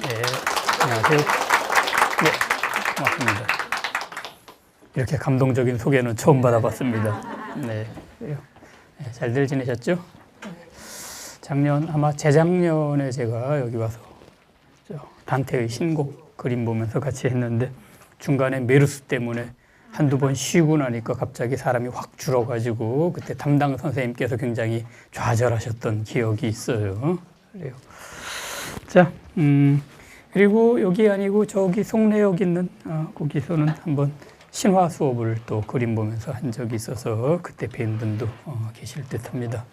네, 안녕하세요. 네, 고맙습니다. 이렇게 감동적인 소개는 처음 받아봤습니다. 네, 그래요. 네, 잘들 지내셨죠? 작년, 아마 재작년에 제가 여기 와서 단테의 신곡 그림 보면서 같이 했는데 중간에 메르스 때문에 한두 번 쉬고 나니까 갑자기 사람이 확 줄어가지고 그때 담당 선생님께서 굉장히 좌절하셨던 기억이 있어요. 그래요. 자, 그리고 여기 아니고 저기 송내역 있는 거기서는 한번 신화 수업을 또 그림 보면서 한 적이 있어서 그때 뵌 분도 계실 듯합니다.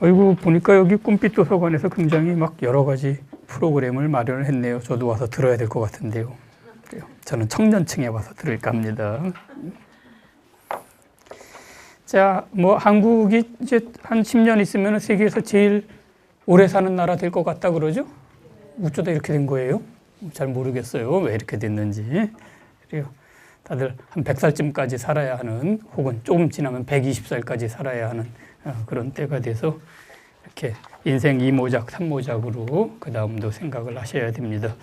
아이고 보니까 여기 꿈빛 도서관에서 굉장히 막 여러 가지 프로그램을 마련을 했네요. 저도 와서 들어야 될 것 같은데요. 그래요. 저는 청년층에 와서 들을까 합니다. 자, 뭐 한국이 이제 한 10년 있으면 세계에서 제일 오래 사는 나라 될 것 같다 그러죠? 어쩌다 이렇게 된 거예요? 잘 모르겠어요. 왜 이렇게 됐는지. 그래요. 다들 한 100살쯤까지 살아야 하는 혹은 조금 지나면 120살까지 살아야 하는 그런 때가 돼서 이렇게 인생 2모작, 3모작으로 그 다음도 생각을 하셔야 됩니다.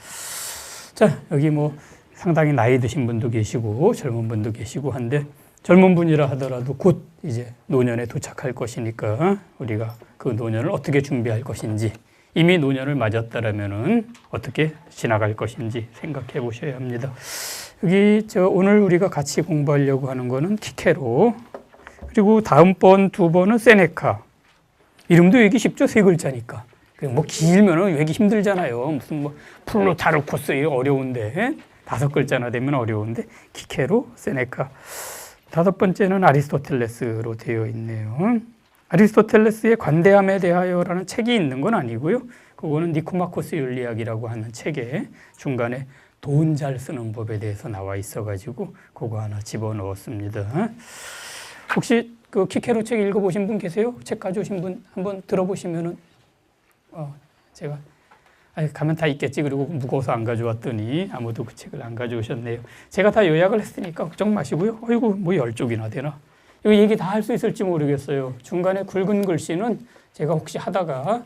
자, 여기 뭐 상당히 나이 드신 분도 계시고 젊은 분도 계시고 한데 젊은 분이라 하더라도 곧 이제 노년에 도착할 것이니까 우리가 그 노년을 어떻게 준비할 것인지 이미 노년을 맞았다라면은 어떻게 지나갈 것인지 생각해 보셔야 합니다. 여기 오늘 우리가 같이 공부하려고 하는 거는 키케로, 그리고 다음번 두 번은 세네카. 이름도 외기 쉽죠? 세 글자니까. 뭐 길면은 외기 힘들잖아요. 무슨 뭐 플루타르코스 어려운데 5글자나 되면 어려운데 키케로, 세네카. 5번째는 아리스토텔레스로 되어 있네요. 아리스토텔레스의 관대함에 대하여라는 책이 있는 건 아니고요. 그거는 니코마코스 윤리학이라고 하는 책에 중간에 돈 잘 쓰는 법에 대해서 나와 있어가지고 그거 하나 집어넣었습니다. 혹시 그 키케로 책 읽어보신 분 계세요? 책 가져오신 분 한번 들어보시면은 제가 가면 다 있겠지. 그리고 무거워서 안 가져왔더니 아무도 그 책을 안 가져오셨네요. 제가 다 요약을 했으니까 걱정 마시고요. 어이구 뭐 10쪽이나 되나? 이거 얘기 다 할 수 있을지 모르겠어요. 중간에 굵은 글씨는 제가 혹시 하다가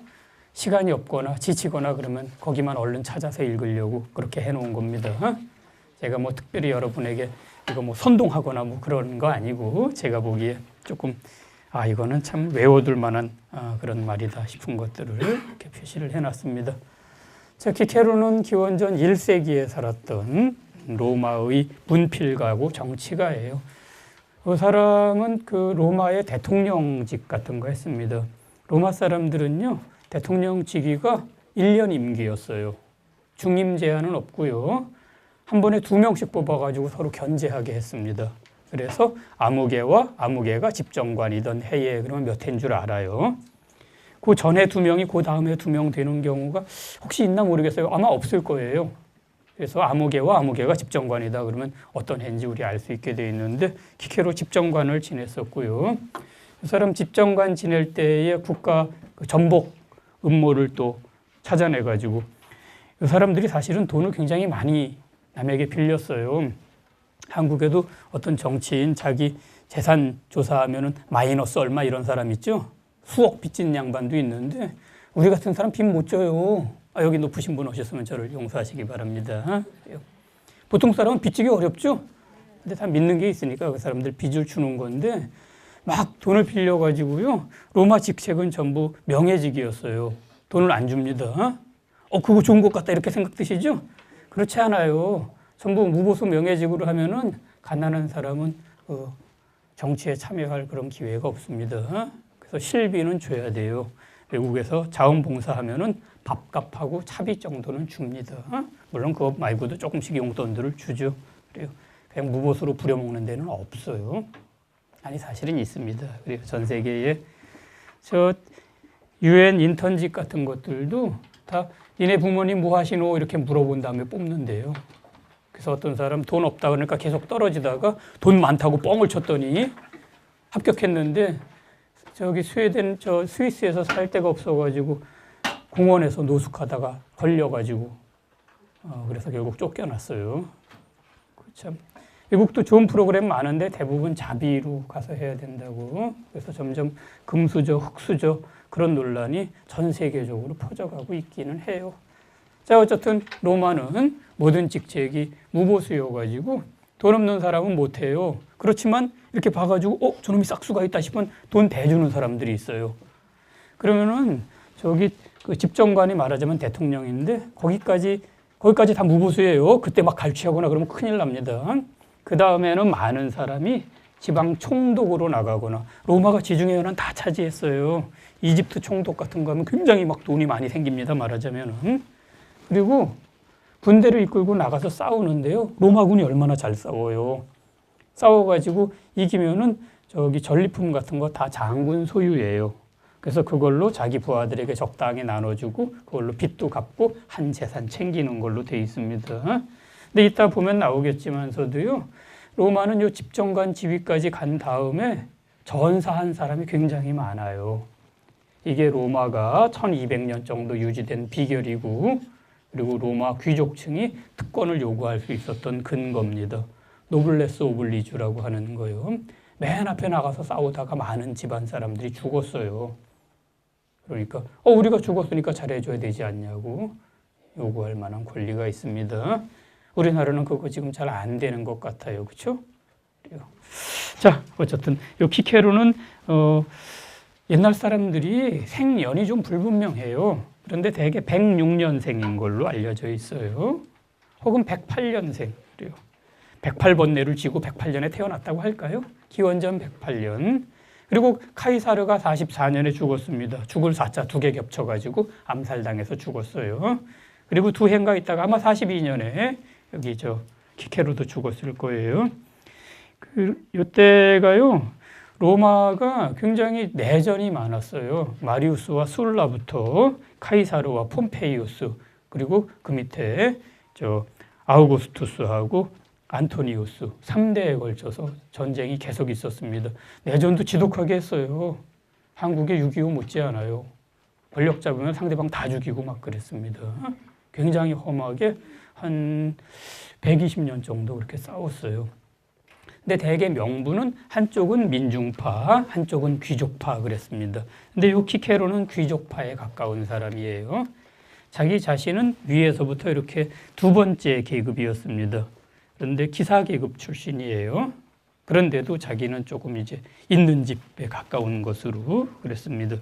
시간이 없거나 지치거나 그러면 거기만 얼른 찾아서 읽으려고 그렇게 해놓은 겁니다. 제가 뭐 특별히 여러분에게 이거 뭐 선동하거나 뭐 그런 거 아니고 제가 보기에 조금 이거는 참 외워둘 만한 그런 말이다 싶은 것들을 이렇게 표시를 해놨습니다. 자, 키케로는 기원전 1세기에 살았던 로마의 문필가고 정치가예요. 그 사람은 그 로마의 대통령직 같은 거 했습니다. 로마 사람들은요, 대통령 직위가 1년 임기였어요. 중임 제한은 없고요. 한 번에 2명씩 뽑아가지고 서로 견제하게 했습니다. 그래서 아무개와 아무개가 집정관이던 해에 그러면 몇 해인 줄 알아요. 그 전에 2명이 그 다음에 2명 되는 경우가 혹시 있나 모르겠어요. 아마 없을 거예요. 그래서 아무개와 아무개가 집정관이다 그러면 어떤 해인지 우리 알 수 있게 돼 있는데 키케로 집정관을 지냈었고요. 이 사람 집정관 지낼 때에 국가 전복 음모를 또 찾아내가지고 이 사람들이 사실은 돈을 굉장히 많이 남에게 빌렸어요. 한국에도 어떤 정치인 자기 재산 조사하면은 마이너스 얼마 이런 사람 있죠? 수억 빚진 양반도 있는데 우리 같은 사람 빚 못 져요. 여기 높으신 분 오셨으면 저를 용서하시기 바랍니다. 보통 사람은 빚지기 어렵죠? 근데 다 믿는 게 있으니까 그 사람들 빚을 주는 건데 막 돈을 빌려가지고요. 로마 직책은 전부 명예직이었어요. 돈을 안 줍니다. 그거 좋은 것 같다 이렇게 생각 드시죠? 그렇지 않아요. 전부 무보수 명예직으로 하면은 가난한 사람은 정치에 참여할 그런 기회가 없습니다. 그래서 실비는 줘야 돼요. 외국에서 자원봉사하면은 밥값하고 차비 정도는 줍니다. 물론 그것 말고도 조금씩 용돈들을 주죠. 그래요. 그냥 무보수로 부려먹는 데는 없어요. 아니 사실은 있습니다. 그리고 전 세계에 UN 인턴직 같은 것들도 다 니네 부모님 뭐 하시노 이렇게 물어본 다음에 뽑는데요. 그래서 어떤 사람 돈 없다 그러니까 계속 떨어지다가 돈 많다고 뻥을 쳤더니 합격했는데 저기 스위스에서 살 데가 없어가지고 공원에서 노숙하다가 걸려가지고 그래서 결국 쫓겨났어요. 참 외국도 좋은 프로그램 많은데 대부분 자비로 가서 해야 된다고. 그래서 점점 금수저, 흑수저 그런 논란이 전 세계적으로 퍼져가고 있기는 해요. 자, 어쨌든 로마는 모든 직책이 무보수여가지고 돈 없는 사람은 못해요. 그렇지만 이렇게 봐가지고 저놈이 싹수가 있다 싶으면 돈 대주는 사람들이 있어요. 그러면은 저기 그 집정관이 말하자면 대통령인데 거기까지 다 무보수예요. 그때 막 갈취하거나 그러면 큰일 납니다. 그 다음에는 많은 사람이 지방 총독으로 나가거나 로마가 지중해 연안 다 차지했어요. 이집트 총독 같은 거 하면 굉장히 막 돈이 많이 생깁니다. 말하자면은. 그리고 군대를 이끌고 나가서 싸우는데요. 로마군이 얼마나 잘 싸워요. 싸워가지고 이기면은 저기 전리품 같은 거 다 장군 소유예요. 그래서 그걸로 자기 부하들에게 적당히 나눠주고 그걸로 빚도 갚고 한 재산 챙기는 걸로 돼 있습니다. 근데 이따 보면 나오겠지만서도요. 로마는 요 집정관 지위까지 간 다음에 전사한 사람이 굉장히 많아요. 이게 로마가 1200년 정도 유지된 비결이고 그리고 로마 귀족층이 특권을 요구할 수 있었던 근거입니다. 노블레스 오블리주라고 하는 거요. 맨 앞에 나가서 싸우다가 많은 집안 사람들이 죽었어요. 그러니까 우리가 죽었으니까 잘해줘야 되지 않냐고 요구할 만한 권리가 있습니다. 우리나라는 그거 지금 잘 안 되는 것 같아요. 그렇죠? 자, 어쨌든 이 키케로는 옛날 사람들이 생년이 좀 불분명해요. 그런데 대개 106년생인 걸로 알려져 있어요. 혹은 108년생. 그래요. 108번뇌를 쥐고 108년에 태어났다고 할까요? 기원전 108년. 그리고 카이사르가 44년에 죽었습니다. 죽을 4자 2개 겹쳐가지고 암살당해서 죽었어요. 그리고 두 해인가 있다가 아마 42년에 여기 키케로도 죽었을 거예요. 이때가요 로마가 굉장히 내전이 많았어요. 마리우스와 술라부터 카이사르와 폼페이우스 그리고 그 밑에 아우구스투스하고 안토니우스 3대에 걸쳐서 전쟁이 계속 있었습니다. 내전도 지독하게 했어요. 한국의 6.25 못지않아요. 권력 잡으면 상대방 다 죽이고 막 그랬습니다. 굉장히 험하게 한 120년 정도 그렇게 싸웠어요. 근데 대개 명분은 한쪽은 민중파, 한쪽은 귀족파 그랬습니다. 근데 요 키케로는 귀족파에 가까운 사람이에요. 자기 자신은 위에서부터 이렇게 두 번째 계급이었습니다. 그런데 기사 계급 출신이에요. 그런데도 자기는 조금 이제 있는 집에 가까운 것으로 그랬습니다.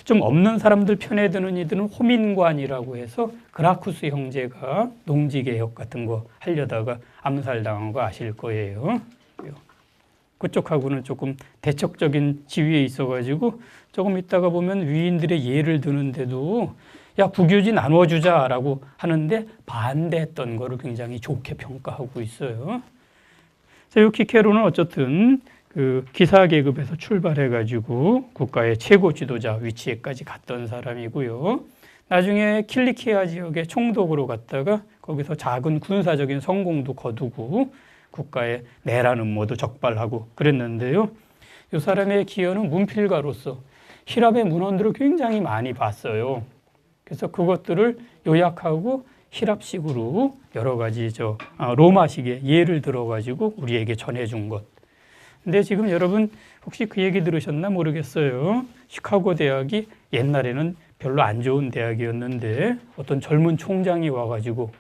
좀 없는 사람들 편에 드는 이들은 호민관이라고 해서 그라쿠스 형제가 농지개혁 같은 거 하려다가 암살당한 거 아실 거예요. 그쪽하고는 조금 대척적인 지위에 있어가지고 조금 있다가 보면 위인들의 예를 드는데도 야 국유지 나눠주자라고 하는데 반대했던 거를 굉장히 좋게 평가하고 있어요. 이 키케로는 어쨌든 그 기사 계급에서 출발해가지고 국가의 최고 지도자 위치에까지 갔던 사람이고요. 나중에 킬리키아 지역의 총독으로 갔다가 거기서 작은 군사적인 성공도 거두고 국가의 내란 음모도 적발하고 그랬는데요. 이 사람의 기여는 문필가로서 히랍의 문헌들을 굉장히 많이 봤어요. 그래서 그것들을 요약하고 히랍식으로 여러 가지 로마식의 예를 들어가지고 우리에게 전해준 것. 근데 지금 여러분 혹시 그 얘기 들으셨나 모르겠어요. 시카고 대학이 옛날에는 별로 안 좋은 대학이었는데 어떤 젊은 총장이 와가지고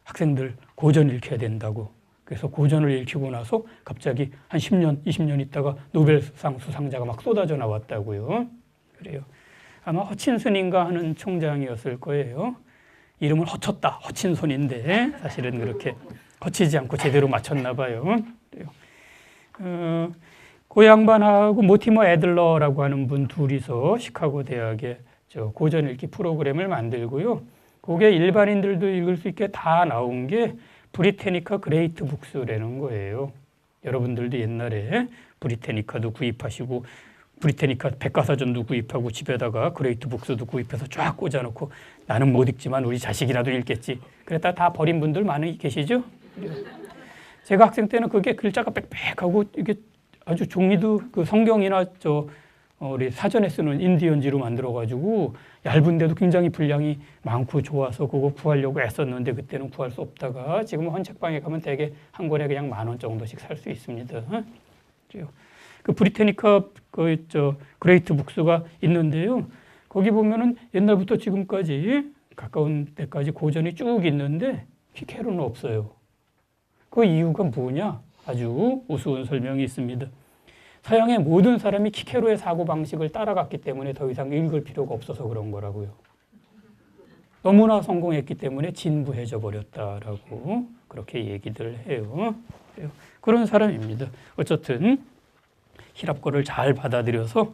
학생들 고전 읽혀야 된다고. 그래서 고전을 읽히고 나서 갑자기 한 10년, 20년 있다가 노벨상 수상자가 막 쏟아져 나왔다고요. 그래요. 아마 허친슨인가 하는 총장이었을 거예요. 이름은 허쳤다, 허친손인데 사실은 그렇게 거치지 않고 제대로 맞췄나 봐요. 그 양반하고 모티머 애들러라고 하는 분 둘이서 시카고 대학에 고전 읽기 프로그램을 만들고요. 그게 일반인들도 읽을 수 있게 다 나온 게 브리테니카 그레이트 북스라는 거예요. 여러분들도 옛날에 브리테니카도 구입하시고 브리테니카 백과사전도 구입하고 집에다가 그레이트 북스도 구입해서 쫙 꽂아놓고 나는 못 읽지만 우리 자식이라도 읽겠지. 그랬다 다 버린 분들 많이 계시죠? 제가 학생 때는 그게 글자가 빽빽하고 이게 아주 종이도 그 성경이나 우리 사전에 쓰는 인디언지로 만들어가지고 얇은데도 굉장히 분량이 많고 좋아서 그거 구하려고 애썼는데 그때는 구할 수 없다가 지금 헌책방에 가면 대개 한 권에 그냥 10,000원 정도씩 살 수 있습니다. 그 브리테니카 그레이트 북스가 있는데요. 거기 보면은 옛날부터 지금까지 가까운 데까지 고전이 쭉 있는데 키케로는 없어요. 그 이유가 뭐냐? 아주 우스운 설명이 있습니다. 서양의 모든 사람이 키케로의 사고방식을 따라갔기 때문에 더 이상 읽을 필요가 없어서 그런 거라고요. 너무나 성공했기 때문에 진부해져 버렸다라고 그렇게 얘기들 해요. 그런 사람입니다. 어쨌든 히랍거를 잘 받아들여서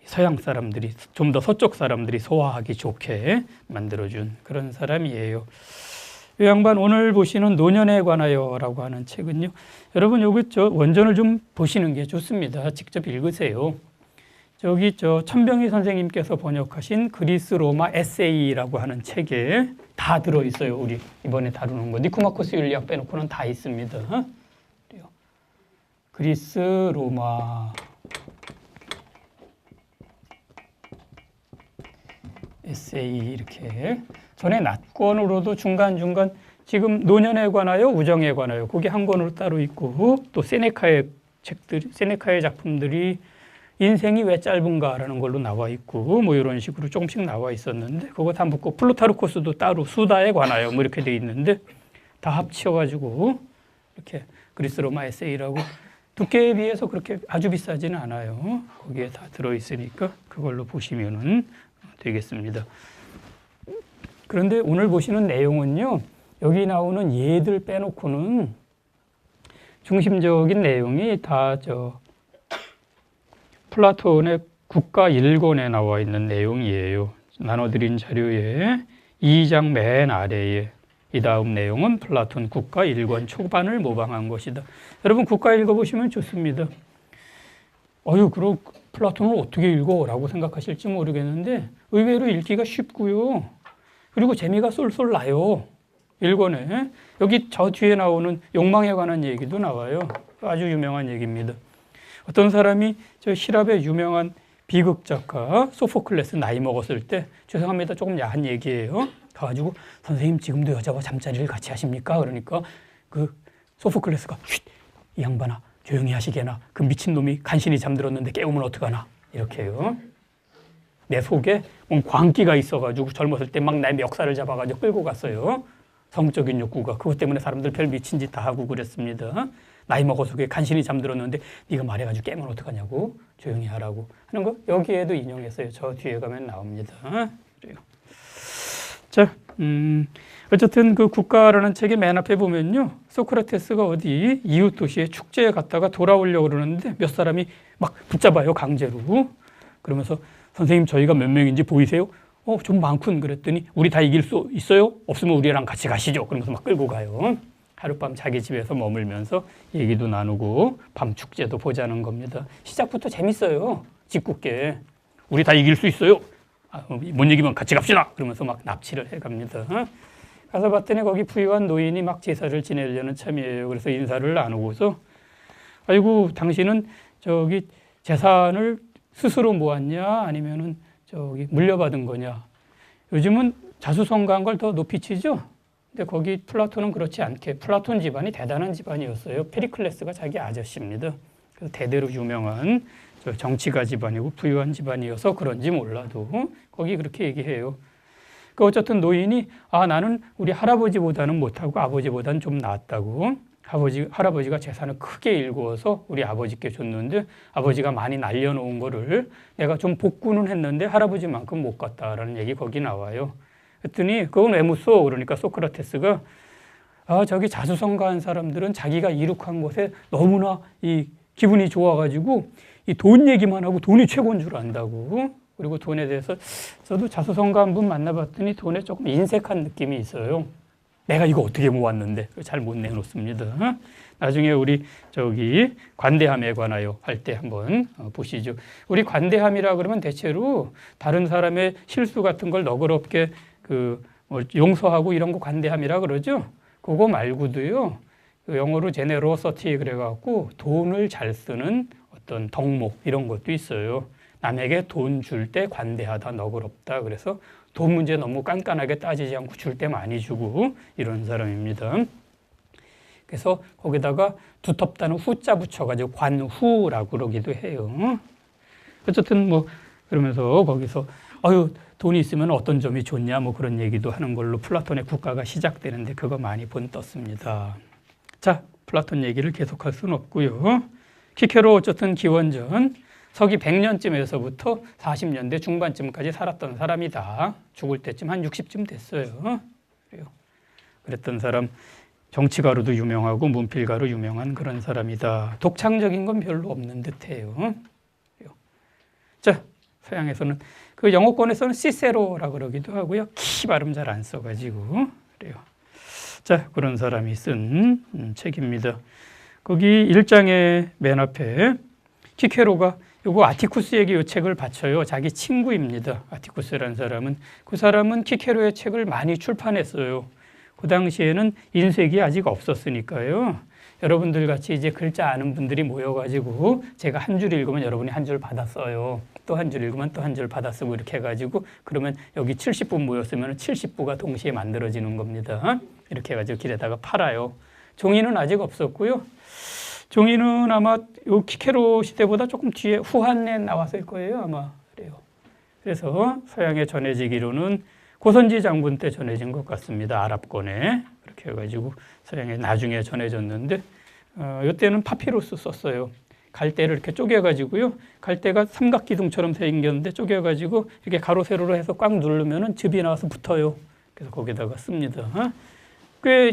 서양 사람들이 좀 더 서쪽 사람들이 소화하기 좋게 만들어준 그런 사람이에요. 이 양반 오늘 보시는 노년에 관하여라고 하는 책은요. 여러분 여기 원전을 좀 보시는 게 좋습니다. 직접 읽으세요. 저기 천병희 선생님께서 번역하신 그리스 로마 에세이라고 하는 책에 다 들어 있어요. 우리 이번에 다루는 거 니코마코스 윤리학 빼놓고는 다 있습니다. 그리스 로마 에세이 이렇게 전에 낮권으로도 중간중간 지금 노년에 관하여 우정에 관하여 그게 한 권으로 따로 있고 또 세네카의 책들 세네카의 작품들이 인생이 왜 짧은가라는 걸로 나와 있고 뭐 이런 식으로 조금씩 나와 있었는데 그거 다 묶고 플루타르코스도 따로 수다에 관하여 뭐 이렇게 돼 있는데 다 합치어가지고 이렇게 그리스 로마 에세이라고 두께에 비해서 그렇게 아주 비싸지는 않아요. 거기에 다 들어있으니까 그걸로 보시면은 되겠습니다. 그런데 오늘 보시는 내용은요, 여기 나오는 예들 빼놓고는 중심적인 내용이 다 플라톤의 국가 1권에 나와 있는 내용이에요. 나눠드린 자료에 2장 맨 아래에 이 다음 내용은 플라톤 국가 1권 초반을 모방한 것이다. 여러분 국가 읽어보시면 좋습니다. 그럼 플라톤을 어떻게 읽어? 라고 생각하실지 모르겠는데 의외로 읽기가 쉽고요. 그리고 재미가 쏠쏠 나요. 1권에. 여기 저 뒤에 나오는 욕망에 관한 얘기도 나와요. 아주 유명한 얘기입니다. 어떤 사람이 저希腊의 유명한 비극 작가 소포클레스 나이 먹었을 때 죄송합니다. 조금 야한 얘기예요. 가가지고 선생님 지금도 여자와 잠자리를 같이 하십니까? 그러니까 그 소포클레스가 쉿! 이 양반아 조용히 하시게나 그 미친놈이 간신히 잠들었는데 깨우면 어떡하나 이렇게 해요. 내 속에 광기가 있어가지고 젊었을 때 막 내 멱살을 잡아가지고 끌고 갔어요. 성적인 욕구가. 그것 때문에 사람들 별 미친 짓 다 하고 그랬습니다. 나이 먹어서 그게 간신히 잠들었는데 네가 말해가지고 깨면 어떡하냐고 조용히 하라고 하는 거 여기에도 인용했어요. 저 뒤에 가면 나옵니다. 그래요. 자, 어쨌든 그 국가라는 책의 맨 앞에 보면요. 소크라테스가 어디 이웃 도시에 축제에 갔다가 돌아오려고 그러는데 몇 사람이 막 붙잡아요. 강제로. 그러면서 선생님 저희가 몇 명인지 보이세요? 좀 많군 그랬더니 우리 다 이길 수 있어요? 없으면 우리랑 같이 가시죠. 그러면서 막 끌고 가요. 하룻밤 자기 집에서 머물면서 얘기도 나누고 밤 축제도 보자는 겁니다. 시작부터 재밌어요. 짓궂게. 우리 다 이길 수 있어요. 못 이기면 같이 갑시다. 그러면서 막 납치를 해갑니다. 가서 봤더니 거기 부유한 노인이 막 제사를 지내려는 참이에요. 그래서 인사를 나누고서 아이고 당신은 저기 재산을 스스로 모았냐 아니면은 저기 물려받은 거냐. 요즘은 자수성가한 걸 더 높이 치죠. 근데 거기 플라톤은 그렇지 않게 플라톤 집안이 대단한 집안이었어요. 페리클레스가 자기 아저씨입니다. 그래서 대대로 유명한 정치가 집안이고 부유한 집안이어서 그런지 몰라도 거기 그렇게 얘기해요. 그 어쨌든 노인이 나는 우리 할아버지보다는 못하고 아버지보다는 좀 낫다고. 할아버지가 재산을 크게 일구어서 우리 아버지께 줬는데 아버지가 많이 날려놓은 거를 내가 좀 복구는 했는데 할아버지만큼 못 갔다라는 얘기 거기 나와요. 그랬더니 그건 왜 묻소? 그러니까 소크라테스가 저기 자수성가한 사람들은 자기가 이룩한 것에 너무나 이 기분이 좋아가지고 이 돈 얘기만 하고 돈이 최고인 줄 안다고. 그리고 돈에 대해서 저도 자수성가한 분 만나봤더니 돈에 조금 인색한 느낌이 있어요. 내가 이거 어떻게 모았는데 잘 못 내놓습니다. 나중에 우리 저기 관대함에 관하여 할 때 한번 보시죠. 우리 관대함이라 그러면 대체로 다른 사람의 실수 같은 걸 너그럽게 용서하고 이런 거 관대함이라 그러죠. 그거 말고도요. 영어로 제네로서티 그래갖고 돈을 잘 쓰는 어떤 덕목 이런 것도 있어요. 남에게 돈 줄 때 관대하다, 너그럽다. 그래서 돈 문제 너무 깐깐하게 따지지 않고 줄 때 많이 주고 이런 사람입니다. 그래서 거기다가 두텁다는 후자 붙여가지고 관후라고 그러기도 해요. 어쨌든 그러면서 거기서 돈이 있으면 어떤 점이 좋냐 뭐 그런 얘기도 하는 걸로 플라톤의 국가가 시작되는데 그거 많이 본 떴습니다. 자, 플라톤 얘기를 계속할 수는 없고요. 키케로 어쨌든 기원전 서기 100년쯤에서부터 40년대 중반쯤까지 살았던 사람이다. 죽을 때쯤 한 60쯤 됐어요. 그랬던 사람, 정치가로도 유명하고 문필가로 유명한 그런 사람이다. 독창적인 건 별로 없는 듯해요. 자, 서양에서는 그 영어권에서는 시세로라고 그러기도 하고요. 키 발음 잘 안 써가지고 그래요. 자, 그런 사람이 쓴 책입니다. 거기 1장의 맨 앞에 키케로가 요거 아티쿠스에게 이 책을 바쳐요. 자기 친구입니다. 아티쿠스라는 사람은. 그 사람은 키케로의 책을 많이 출판했어요. 그 당시에는 인쇄기 아직 없었으니까요. 여러분들 같이 이제 글자 아는 분들이 모여가지고 제가 한 줄 읽으면 여러분이 한 줄 받았어요. 또 한 줄 읽으면 또 한 줄 받아쓰고 이렇게 해가지고 그러면 여기 70부 모였으면 70부가 동시에 만들어지는 겁니다. 이렇게 해가지고 길에다가 팔아요. 종이는 아직 없었고요. 종이는 아마 요 키케로 시대보다 조금 뒤에 후한에 나왔을 거예요. 아마 그래요. 그래서 서양에 전해지기로는 고선지 장군 때 전해진 것 같습니다. 아랍권에. 그렇게 해가지고 서양에 나중에 전해졌는데 이때는 파피루스 썼어요. 갈대를 이렇게 쪼개가지고요. 갈대가 삼각기둥처럼 생겼는데 쪼개가지고 이렇게 가로 세로로 해서 꽉 누르면은 즙이 나와서 붙어요. 그래서 거기다가 씁니다. 꽤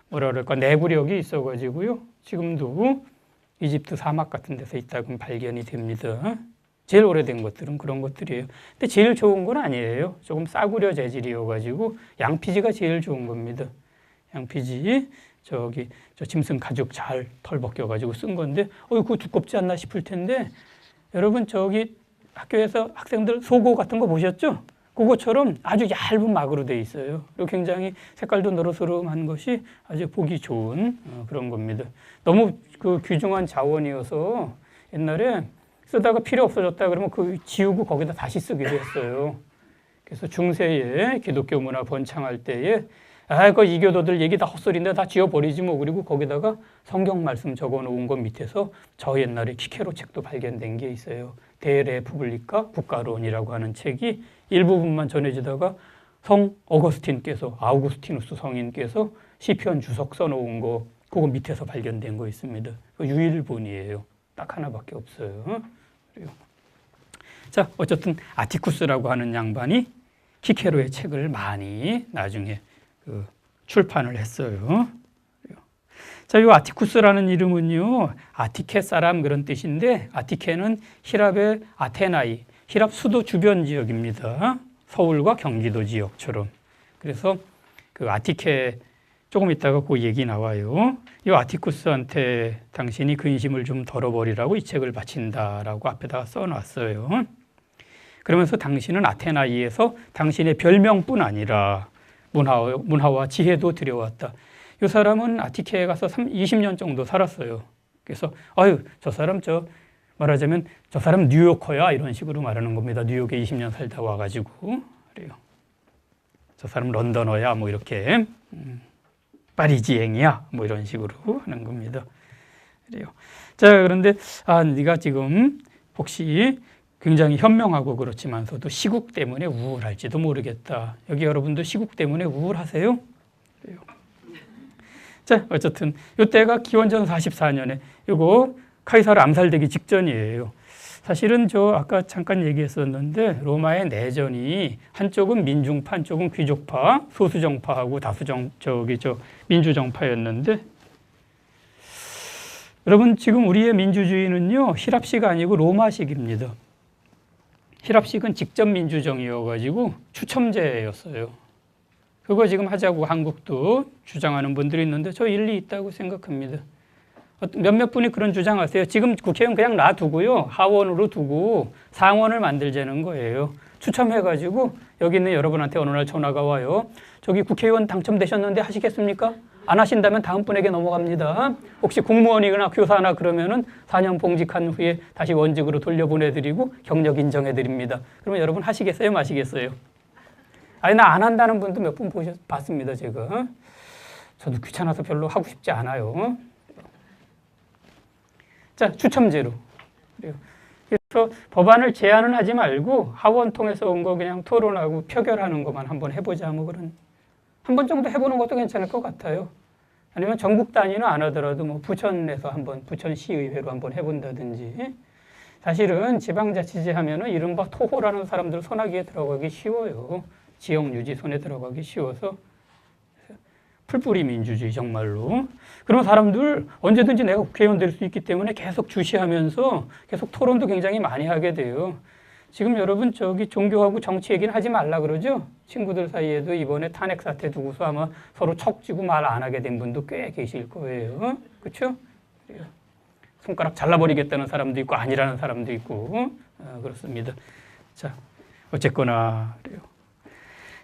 뭐라 그럴까 내구력이 있어가지고요. 지금도 이집트 사막 같은 데서 있다고 발견이 됩니다. 제일 오래된 것들은 그런 것들이에요. 근데 제일 좋은 건 아니에요. 조금 싸구려 재질이어가지고 양피지가 제일 좋은 겁니다. 양피지 저 짐승 가죽 잘 털 벗겨가지고 쓴 건데 그거 두껍지 않나 싶을 텐데 여러분 저기 학교에서 학생들 속옷 같은 거 보셨죠? 그것처럼 아주 얇은 막으로 돼 있어요. 그리고 굉장히 색깔도 노릇노릇한 것이 아주 보기 좋은 그런 겁니다. 너무 그 귀중한 자원이어서 옛날에 쓰다가 필요 없어졌다 그러면 그 지우고 거기다 다시 쓰기도 했어요. 그래서 중세에 기독교 문화 번창할 때에 그 이교도들 얘기 다 헛소리인데 다 지워버리지 뭐. 그리고 거기다가 성경 말씀 적어놓은 것 밑에서 저 옛날에 키케로 책도 발견된 게 있어요. 데레푸블리카 국가론이라고 하는 책이 일부분만 전해지다가 성 어거스틴께서 아우구스티누스 성인께서 시편 주석 써놓은 거 그거 밑에서 발견된 거 있습니다. 유일본이에요. 딱 하나밖에 없어요. 그래요. 자, 어쨌든 아티쿠스라고 하는 양반이 키케로의 책을 많이 나중에 출판을 했어요. 자, 이 아티쿠스라는 이름은요, 아티케 사람 그런 뜻인데, 아티케는 히랍의 아테나이, 히랍 수도 주변 지역입니다. 서울과 경기도 지역처럼. 그래서 그 아티케 조금 있다가 그 얘기 나와요. 이 아티쿠스한테 당신이 근심을 좀 덜어버리라고 이 책을 바친다라고 앞에다가 써놨어요. 그러면서 당신은 아테나이에서 당신의 별명뿐 아니라 문화와 지혜도 들여왔다. 이 사람은 아티케에 가서 20년 정도 살았어요. 그래서 저 사람 말하자면 저 사람 뉴요커야 이런 식으로 말하는 겁니다. 뉴욕에 20년 살다 와가지고 그래요. 저 사람 런던어야 뭐 이렇게 파리지앵이야 뭐 이런 식으로 하는 겁니다. 그래요. 자, 그런데 네가 지금 혹시 굉장히 현명하고 그렇지만서도 시국 때문에 우울할지도 모르겠다. 여기 여러분도 시국 때문에 우울하세요? 그래요. 자, 어쨌든 이때가 기원전 44년에 이거 카이사르 암살되기 직전이에요. 사실은 아까 잠깐 얘기했었는데 로마의 내전이 한쪽은 민중파, 한쪽은 귀족파, 소수정파하고 민주정파였는데 여러분 지금 우리의 민주주의는요 히랍식 아니고 로마식입니다. 히랍식은 직접 민주정이어가지고 추첨제였어요. 그거 지금 하자고 한국도 주장하는 분들이 있는데 저 일리 있다고 생각합니다. 몇몇 분이 그런 주장하세요. 지금 국회의원 그냥 놔두고요. 하원으로 두고 상원을 만들자는 거예요. 추첨해가지고 여기 있는 여러분한테 어느 날 전화가 와요. 저기 국회의원 당첨되셨는데 하시겠습니까? 안 하신다면 다음 분에게 넘어갑니다. 혹시 공무원이거나 교사나 그러면은 4년 봉직한 후에 다시 원직으로 돌려보내드리고 경력 인정해드립니다. 그러면 여러분 하시겠어요? 마시겠어요? 나 안 한다는 분도 몇 분 봤습니다, 제가. 저도 귀찮아서 별로 하고 싶지 않아요. 자, 추첨제로. 그래요. 그래서 법안을 제안은 하지 말고 하원 통해서 온 거 그냥 토론하고 표결하는 것만 한번 해보자. 뭐 그런 한 번 정도 해보는 것도 괜찮을 것 같아요. 아니면 전국 단위는 안 하더라도 뭐 부천에서 한번 부천시의회로 한번 해본다든지. 사실은 지방자치제 하면은 이른바 토호라는 사람들 손아귀에 들어가기 쉬워요. 지역 유지 손에 들어가기 쉬워서 풀뿌리 민주주의 정말로. 그런 사람들 언제든지 내가 국회의원 될 수 있기 때문에 계속 주시하면서 계속 토론도 굉장히 많이 하게 돼요. 지금 여러분 저기 종교하고 정치 얘기는 하지 말라 그러죠? 친구들 사이에도 이번에 탄핵 사태 두고서 아마 서로 척지고 말 안 하게 된 분도 꽤 계실 거예요. 그렇죠? 손가락 잘라버리겠다는 사람도 있고 아니라는 사람도 있고 그렇습니다. 자, 어쨌거나 그래요.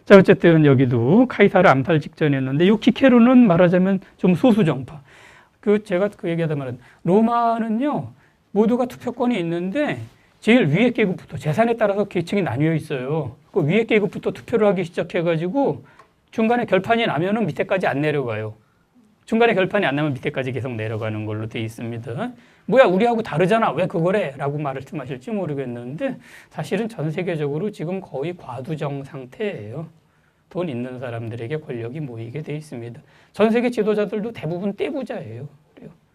자, 어쨌든 여기도 카이사르 암살 직전이었는데 이 키케로는 말하자면 좀 소수 정파. 제가 그 얘기하다 말은 로마는요 모두가 투표권이 있는데 제일 위에 계급부터 재산에 따라서 계층이 나뉘어 있어요. 그 위에 계급부터 투표를 하기 시작해가지고 중간에 결판이 나면은 밑에까지 안 내려가요. 중간에 결판이 안 나면 밑에까지 계속 내려가는 걸로 돼 있습니다. 뭐야 우리하고 다르잖아 왜 그거래? 라고 말씀하실지 모르겠는데 사실은 전 세계적으로 지금 거의 과두정 상태예요. 돈 있는 사람들에게 권력이 모이게 돼 있습니다. 전 세계 지도자들도 대부분 떼부자예요.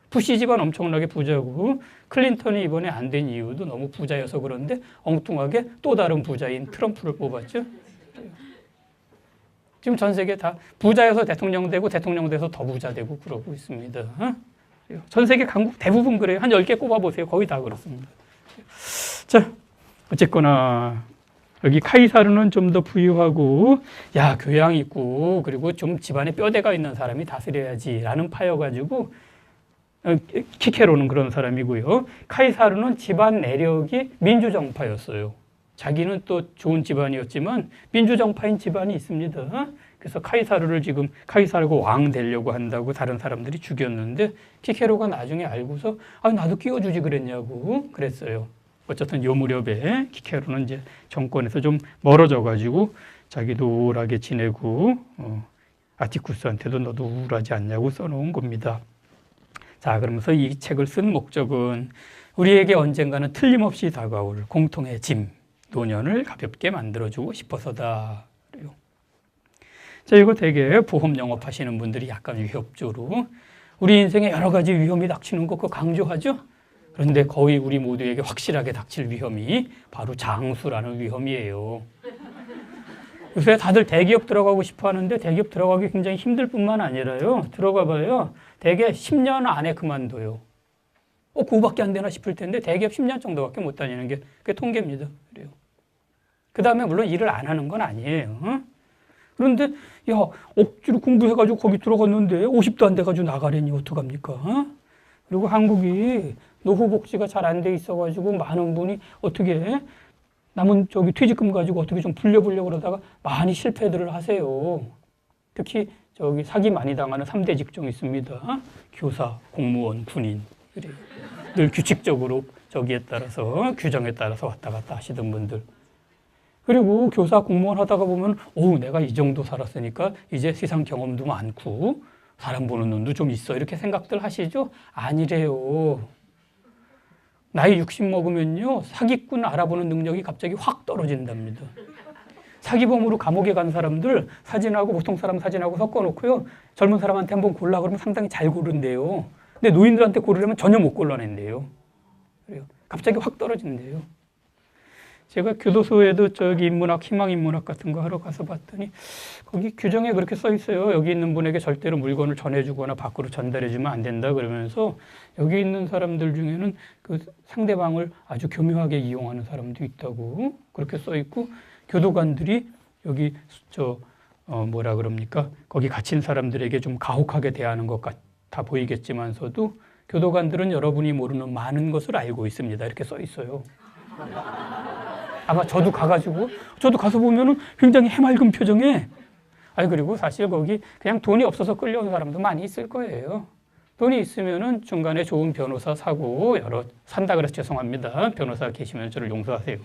부시 집안 엄청나게 부자고 클린턴이 이번에 안 된 이유도 너무 부자여서 그런데 엉뚱하게 또 다른 부자인 트럼프를 뽑았죠. 지금 전 세계 다 부자여서 대통령 되고 대통령 돼서 더 부자 되고 그러고 있습니다. 전 세계 강국 대부분 그래요. 한 10개 꼽아보세요. 거의 다 그렇습니다. 자, 어쨌거나 여기 카이사르는 좀 더 부유하고 야 교양 있고 그리고 좀 집안에 뼈대가 있는 사람이 다스려야지라는 파여가지고 키케로는 그런 사람이고요. 카이사르는 집안 내력이 민주정파였어요. 자기는 또 좋은 집안이었지만 민주정파인 집안이 있습니다. 그래서 카이사르를 지금 카이사르가 왕 되려고 한다고 다른 사람들이 죽였는데 키케로가 나중에 알고서 나도 끼워주지 그랬냐고 그랬어요. 어쨌든 요 무렵에 키케로는 이제 정권에서 좀 멀어져 가지고 자기도 우울하게 지내고 아티쿠스한테도 너도 우울하지 않냐고 써놓은 겁니다. 자, 그러면서 이 책을 쓴 목적은 우리에게 언젠가는 틀림없이 다가올 공통의 짐, 노년을 가볍게 만들어주고 싶어서다. 그래요. 자, 이거 되게 보험 영업하시는 분들이 약간 위협조로 우리 인생에 여러 가지 위험이 닥치는 거 그거 강조하죠? 그런데 거의 우리 모두에게 확실하게 닥칠 위험이 바로 장수라는 위험이에요. 요새 다들 대기업 들어가고 싶어 하는데 대기업 들어가기 굉장히 힘들 뿐만 아니라요. 들어가 봐요. 대개 10년 안에 그만둬요. 그거밖에 안 되나 싶을 텐데 대기업 10년 정도밖에 못 다니는 게 그게 통계입니다. 그래요. 그 다음에 물론 일을 안 하는 건 아니에요. 그런데 야 억지로 공부해가지고 거기 들어갔는데 50도 안 돼가지고 나가려니 어떡합니까? 그리고 한국이 노후복지가 잘 안 돼 있어가지고 많은 분이 어떻게 남은 퇴직금 가지고 어떻게 좀 불려보려고 그러다가 많이 실패들을 하세요. 특히 사기 많이 당하는 3대 직종이 있습니다. 교사, 공무원, 군인. 그래요. 늘 규칙적으로 저기에 따라서 규정에 따라서 왔다 갔다 하시던 분들. 그리고 교사, 공무원 하다가 보면 내가 이 정도 살았으니까 이제 세상 경험도 많고 사람 보는 눈도 좀 있어 이렇게 생각들 하시죠? 아니래요. 나이 60 먹으면요 사기꾼 알아보는 능력이 갑자기 확 떨어진답니다. 사기범으로 감옥에 간 사람들 사진하고 보통 사람 사진하고 섞어놓고요 젊은 사람한테 한번 골라 그러면 상당히 잘 고른대요. 근데 노인들한테 고르려면 전혀 못 골라낸대요. 그래요. 갑자기 확 떨어진대요. 제가 교도소에도 인문학, 희망인문학 같은 거 하러 가서 봤더니 거기 규정에 그렇게 써 있어요. 여기 있는 분에게 절대로 물건을 전해주거나 밖으로 전달해주면 안 된다 그러면서 여기 있는 사람들 중에는 그 상대방을 아주 교묘하게 이용하는 사람도 있다고 그렇게 써 있고 교도관들이 여기 뭐라 그럽니까? 거기 갇힌 사람들에게 좀 가혹하게 대하는 것 같아 보이겠지만서도 교도관들은 여러분이 모르는 많은 것을 알고 있습니다. 이렇게 써 있어요. 아마 저도 가서 보면은 굉장히 해맑은 표정에 그리고 사실 거기 그냥 돈이 없어서 끌려온 사람도 많이 있을 거예요. 돈이 있으면은 중간에 좋은 변호사 사고 산다 그래서 죄송합니다. 변호사 계시면 저를 용서하세요.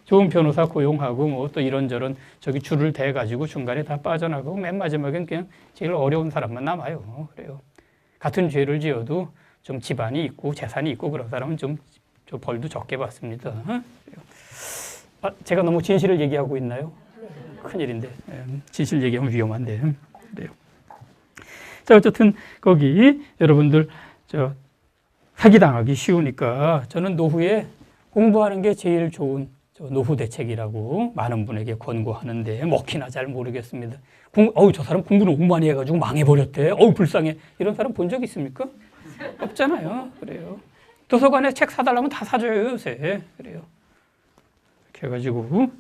좋은 변호사 고용하고 또 이런저런 줄을 대 가지고 중간에 다 빠져나가고 맨 마지막엔 그냥 제일 어려운 사람만 남아요. 그래요. 같은 죄를 지어도 좀 집안이 있고 재산이 있고 그런 사람은 좀 저 벌도 적게 받습니다. 제가 너무 진실을 얘기하고 있나요? 큰일인데. 진실 얘기하면 위험한데. 그래요. 자, 어쨌든 거기 여러분들 사기당하기 쉬우니까 저는 노후에 공부하는 게 제일 좋은 노후 대책이라고 많은 분에게 권고하는데 먹히나 잘 모르겠습니다. 저 사람 공부 너무 많이 해가지고 망해버렸대. 불쌍해. 이런 사람 본 적 있습니까? 없잖아요. 그래요. 도서관에 책 사달라면 다 사줘요, 요새. 그래요. 이렇게 해가지고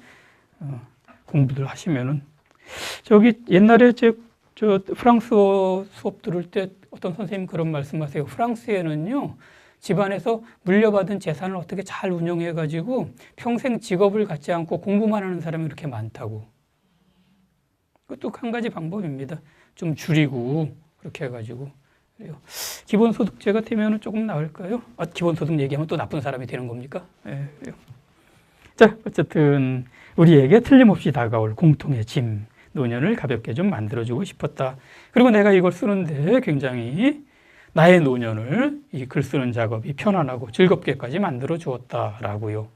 공부들 하시면은 옛날에 저 프랑스어 수업 들을 때 어떤 선생님 그런 말씀하세요. 프랑스에는요, 집안에서 물려받은 재산을 어떻게 잘 운영해가지고 평생 직업을 갖지 않고 공부만 하는 사람이 이렇게 많다고. 그것도 한 가지 방법입니다. 좀 줄이고 그렇게 해가지고. 그래요. 기본소득제가 되면 조금 나을까요? 기본소득 얘기하면 또 나쁜 사람이 되는 겁니까? 네, 그래요. 자, 어쨌든 우리에게 틀림없이 다가올 공통의 짐, 노년을 가볍게 좀 만들어주고 싶었다. 그리고 내가 이걸 쓰는데 굉장히 나의 노년을 이 글 쓰는 작업이 편안하고 즐겁게까지 만들어 주었다라고요.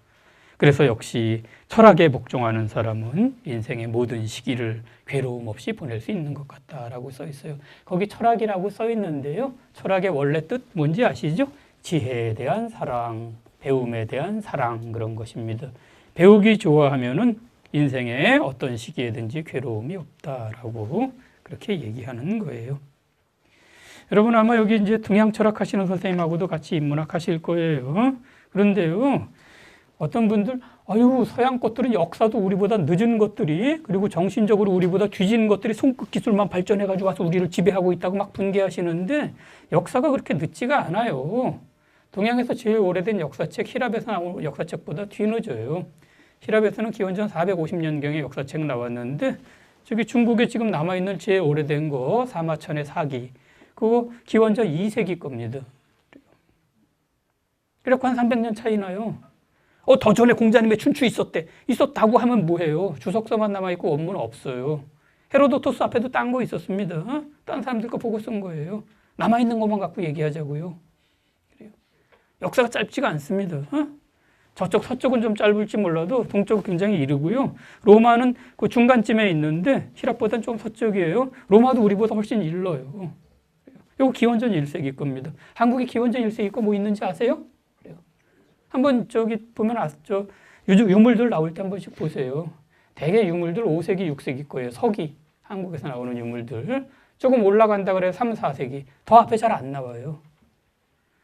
그래서 역시 철학에 복종하는 사람은 인생의 모든 시기를 괴로움 없이 보낼 수 있는 것 같다라고 써 있어요. 거기 철학이라고 써 있는데요. 철학의 원래 뜻 뭔지 아시죠? 지혜에 대한 사랑, 배움에 대한 사랑, 그런 것입니다. 배우기 좋아하면은 인생의 어떤 시기에든지 괴로움이 없다라고 그렇게 얘기하는 거예요. 여러분 아마 여기 이제 동양 철학 하시는 선생님하고도 같이 인문학 하실 거예요. 그런데요, 어떤 분들, 서양 것들은 역사도 우리보다 늦은 것들이, 그리고 정신적으로 우리보다 뒤진 것들이 손끝 기술만 발전해가지고 와서 우리를 지배하고 있다고 막 분개하시는데, 역사가 그렇게 늦지가 않아요. 동양에서 제일 오래된 역사책, 히랍에서 나온 역사책보다 뒤늦어요. 히랍에서는 기원전 450년경에 역사책 나왔는데, 저기 중국에 지금 남아있는 제일 오래된 거, 사마천의 사기, 그거 기원전 2세기 겁니다. 그래갖고 한 300년 차이 나요. 더 전에 공자님의 춘추 있었다고 하면 뭐해요? 주석서만 남아있고 원문은 없어요. 헤로도토스 앞에도 딴 거 있었습니다. 딴 사람들 거 보고 쓴 거예요. 남아있는 것만 갖고 얘기하자고요. 그래요. 역사가 짧지가 않습니다. 저쪽 서쪽은 좀 짧을지 몰라도 동쪽은 굉장히 이르고요. 로마는 그 중간쯤에 있는데 히랍보다는 좀 서쪽이에요. 로마도 우리보다 훨씬 일러요. 이거 기원전 1세기 겁니다. 한국에 기원전 1세기 거 뭐 있는지 아세요? 그래요. 한번 저기 보면 유물들 나올 때 한 번씩 보세요. 대개 유물들 5세기, 6세기 거예요. 서기, 한국에서 나오는 유물들. 조금 올라간다 그래요. 3, 4세기. 더 앞에 잘 안 나와요.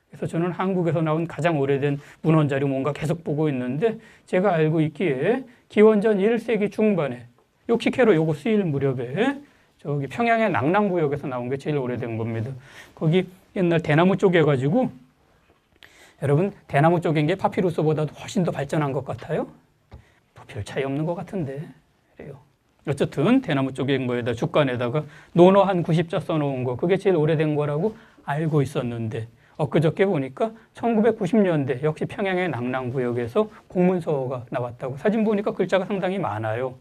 그래서 저는 한국에서 나온 가장 오래된 문헌 자료 뭔가 계속 보고 있는데, 제가 알고 있기에 기원전 1세기 중반에 요 키케로 요거 쓰일 무렵에 저기 평양의 낭랑구역에서 나온 게 제일 오래된 겁니다. 거기 옛날 대나무 쪼개가지고, 여러분 대나무 쪼갠 게 파피루스보다도 훨씬 더 발전한 것 같아요? 별 차이 없는 것 같은데. 그래요. 어쨌든 대나무 쪼갠 거에다 주간에다가 논어 한 90자 써놓은 거, 그게 제일 오래된 거라고 알고 있었는데, 엊그저께 보니까 1990년대 역시 평양의 낭랑구역에서 공문서가 나왔다고. 사진 보니까 글자가 상당히 많아요.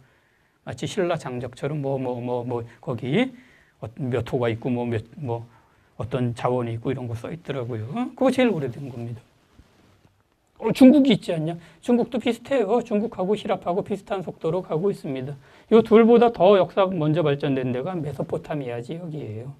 마치 신라 장적처럼 거기 몇 호가 있고 어떤 자원이 있고 이런 거 써 있더라고요. 그거 제일 오래된 겁니다. 중국이 있지 않냐? 중국도 비슷해요. 중국하고 히랍하고 비슷한 속도로 가고 있습니다. 이 둘보다 더 역사가 먼저 발전된 데가 메소포타미아 지역이에요.